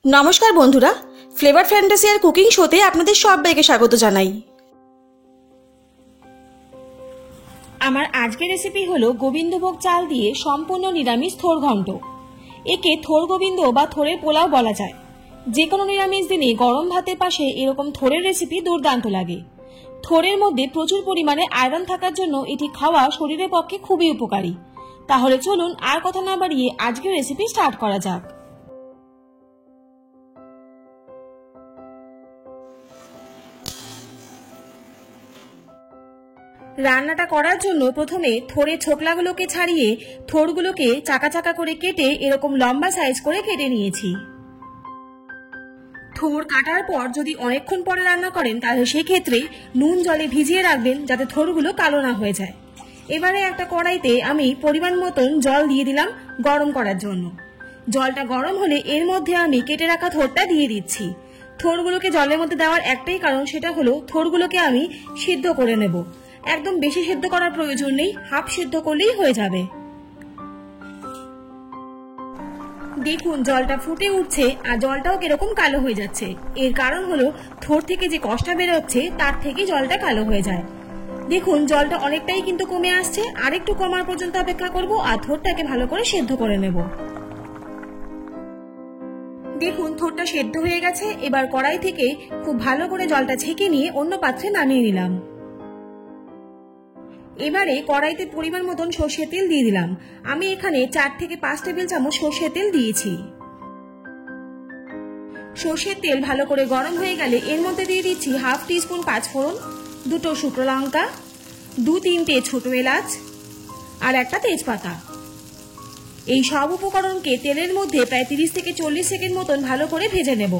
नमस्कार बंधुरा flavour fantasy और कुकिंग शोते आपनादेर सबाइके स्वागत जानाई। आमार आजकेर रेसिपि हलो गोविंदभोग चाल दिए सम्पूर्ण निरामिष थोर घंट। एके थोर गोविंद बा थोरेर पोलाओ बला जाय। जेकोनो निरामिष दिने गरम भातेर पाशे एरकम थोरेर रेसिपि दुर्दान्त लागे। थोरेर मध्य प्रचुर परिमाणे आयरन थाकार जोन्नो एटी खावा शरीरेर पक्षे खुबই उपकारी। ताहले चलुन आर कथा ना बाड़िये आजकेर रेसिपि स्टार्ट करा जाक। রান্নাটা করার জন্য প্রথমে থোড়ের ছোকলাগুলোকে ছাড়িয়ে থোড়গুলোকে চাকা চাকা করে কেটে এরকম লম্বা সাইজ করে কেটে নিয়েছি। থোড় কাটার পর যদি অনেকক্ষণ পরে রান্না করেন তাহলে সেই ক্ষেত্রে নুন জলে ভিজিয়ে রাখবেন যাতে থোড়গুলো কালো না হয়ে যায়। এবারে একটা কড়াইতে আমি পরিমাণ মতন জল দিয়ে দিলাম গরম করার জন্য। জলটা গরম হলে এর মধ্যে আমি কেটে রাখা থোড়টা দিয়ে দিচ্ছি। থোড়গুলোকে জলের মধ্যে দেওয়ার একটাই কারণ, সেটা হলো থোড়গুলোকে আমি সিদ্ধ করে নেব। একদম বেশি সিদ্ধ করার প্রয়োজন নেই, হাফ সিদ্ধ করলেই হয়ে যাবে। দেখুন জলটা ফুটে উঠছে আর জলটাও কিরকম কালো হয়ে যাচ্ছে। এর কারণ হলো থোড় থেকে যে কষটা বের হচ্ছে তার থেকে জলটা কালো হয়ে যায়। দেখুন জলটা অনেকটাই কিন্তু কমে আসছে, আরেকটু কমার পর্যন্ত অপেক্ষা করব আর থোড়টাকে ভালো করে সিদ্ধ করে নেব। দেখুন থোড়টা সিদ্ধ হয়ে গেছে। এবার কড়াই থেকে খুব ভালো করে জলটা ছেঁকে নিয়ে অন্য পাত্রে নামিয়ে নিলাম। এবারে কড়াইতে পরিমাণ মতন সরষের তেল দিয়ে দিলাম। আমি এখানে 4 থেকে 5 টেবিল চামচ সরষের তেল দিয়েছি। সরষের তেল ভালো করে গরম হয়ে গেলে এর মধ্যে দিয়ে দিচ্ছি হাফ টিস্পুন পাঁচফোড়ন, 2টো শুকনো লঙ্কা, 2-3টে ছোট এলাচ আর একটা তেজপাতা। এই সব উপকরণকে তেলের মধ্যে প্রায় 30 থেকে 40 সেকেন্ড মতন ভালো করে ভেজে নেব।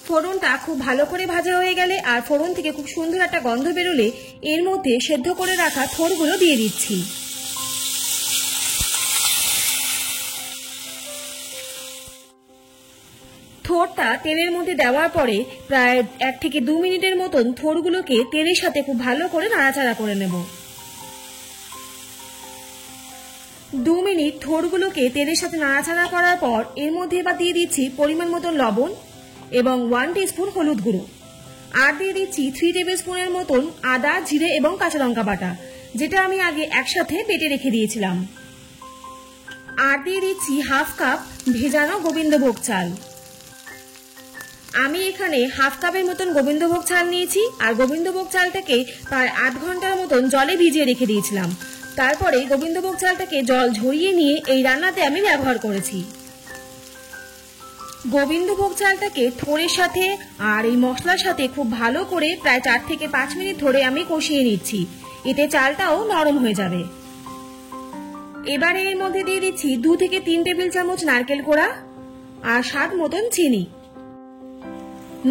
ফোড়নটা খুব ভালো করে ভাজা হয়ে গেলে আর ফোড়ন থেকে খুব সুন্দর একটা গন্ধ বেরোলে এর মধ্যে সেদ্ধ করে রাখা থোড়গুলো দিয়ে দিচ্ছি। থোড়টা তেলের মধ্যে দেওয়ার পরে প্রায় 1 থেকে 2 মিনিটের মতন থোড়গুলোকে তেলের সাথে খুব ভালো করে নাড়াচাড়া করে নেব। 2 মিনিট থোড়গুলোকে তেলের সাথে নাড়াচাড়া করার পর এর মধ্যে এবার দিয়ে দিচ্ছি পরিমাণ মতন লবণ এবং 1 টিস্পুন হলুদ গুঁড়ো, আর দিয়ে দিচ্ছি 3 টেবিল স্পুনের মতন আদা, জিরে এবং কাঁচা লঙ্কা বাটা, যেটা আমি আগে একসাথে বেটে রেখে দিয়েছিলাম। আর দিয়ে দিচ্ছি হাফ কাপ ভেজানো গোবিন্দভোগ চাল। আমি এখানে হাফ কাপের মতন গোবিন্দভোগ চাল নিয়েছি আর গোবিন্দভোগ চালটাকে প্রায় 8 ঘন্টার মতন জলে ভিজিয়ে রেখে দিয়েছিলাম। তারপরে গোবিন্দভোগ চালটাকে জল ঝরিয়ে নিয়ে এই রান্নাতে আমি ব্যবহার করেছি। গোবিন্দভোগ চালটাকে থোড়ের সাথে আর এই মশলার সাথে খুব ভালো করে প্রায় 4 থেকে 5 মিনিট ধরে আমি কষিয়ে নিচ্ছি, এতে চালটাও নরম হয়ে যাবে। এবারে এর মধ্যে দিয়ে দিচ্ছি 2 থেকে 3 টেবিল চামচ নারকেল কোড়া আর স্বাদ মতন চিনি।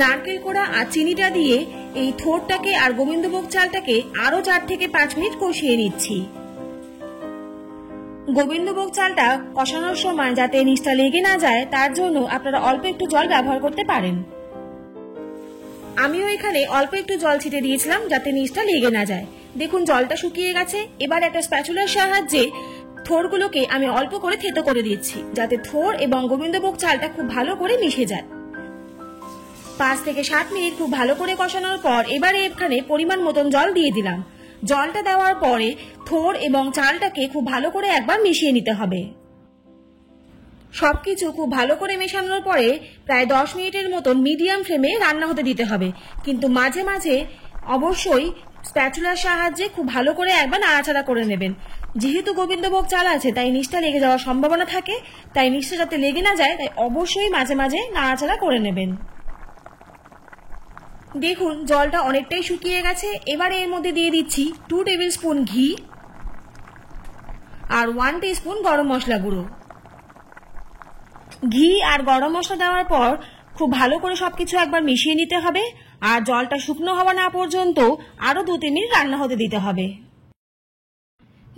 নারকেল কোড়া আর চিনিটা দিয়ে এই থোড়টাকে আর গোবিন্দভোগ চালটাকে আরো 4 থেকে 5 মিনিট কষিয়ে নিচ্ছি। গোবিন্দভোগ চালটা কষানোর সময় যাতে নিচটা লেগে না যায় তার জন্য আপনারা অল্প একটু জল ব্যবহার করতে পারেন। আমিও এখানে অল্প একটু জল ছিটে দিয়েছিলাম যাতে নিচটা লেগে না যায়। দেখুন জলটা শুকিয়ে গেছে। এবার একটা স্প্যাচুলার সাহায্যে থোড়গুলোকে আমি অল্প করে থেতো করে দিচ্ছি যাতে থোড় এবং গোবিন্দভোগ চালটা খুব ভালো করে মিশে যায়। 5 থেকে 7 মিনিট খুব ভালো করে কষানোর পর এবারে এখানে পরিমাণ মতন জল দিয়ে দিলাম। জলটা দেওয়ার পরে থোড় এবং চালটাকে খুব ভালো করে একবার মিশিয়ে নিতে হবে। সবকিছু খুব ভালো করে মেশানোর পরে প্রায় 10 মিনিটের মতন মিডিয়াম ফ্লেমে রান্না হতে দিতে হবে, কিন্তু মাঝে মাঝে অবশ্যই স্প্যাচুলার সাহায্যে খুব ভালো করে একবার নাড়াচাড়া করে নেবেন। যেহেতু গোবিন্দভোগ চাল আছে তাই নিচটা লেগে যাওয়ার সম্ভাবনা থাকে, তাই নিচটা যাতে লেগে না যায় তাই অবশ্যই মাঝে মাঝে নাড়াচাড়া করে নেবেন। দেখুন জলটা অনেকটাই শুকিয়ে গেছে। এবারে এর মধ্যে দিয়ে দিচ্ছি 2 টেবিল স্পুন ঘি আর 1 টিস্পুন গরম মশলা গুঁড়ো। ঘি আর গরম মশলা দেওয়ার পর খুব ভালো করে সবকিছু একবার মিশিয়ে নিতে হবে আর জলটা শুকনো হওয়া না পর্যন্ত আরো 2-3 মিনিট রান্না হতে দিতে হবে।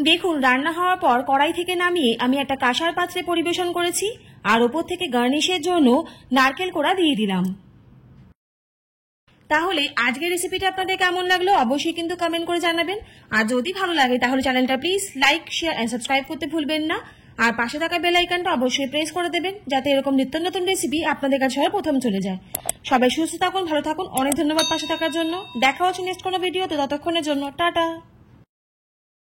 দেখুন রান্না হওয়ার পর কড়াই থেকে নামিয়ে আমি একটা কাঁসার পাত্রে পরিবেশন করেছি আর ওপর থেকে গার্নিশের জন্য নারকেল কোড়া দিয়ে দিলাম। তাহলে আজকের রেসিপিটা আপনাদের কেমন লাগলো অবশ্যই কিন্তু কমেন্ট করে জানাবেন। আর যদি ভালো লাগে তাহলে চ্যানেলটা please like, share and subscribe করতে ভুলবেন না। আর পাশে থাকা বেল আইকনটা অবশ্যই প্রেস করে দেবেন, যাতে এরকম নিত্য নতুন রেসিপি আপনাদের কাছে সবার প্রথম চলে যায়। সবাই সুস্থ থাকুন, ভালো থাকুন। অনেক ধন্যবাদ পাশে থাকার জন্য। দেখা হচ্ছে নেক্সট কোনো ভিডিওতে। ততক্ষণের জন্য টাটা।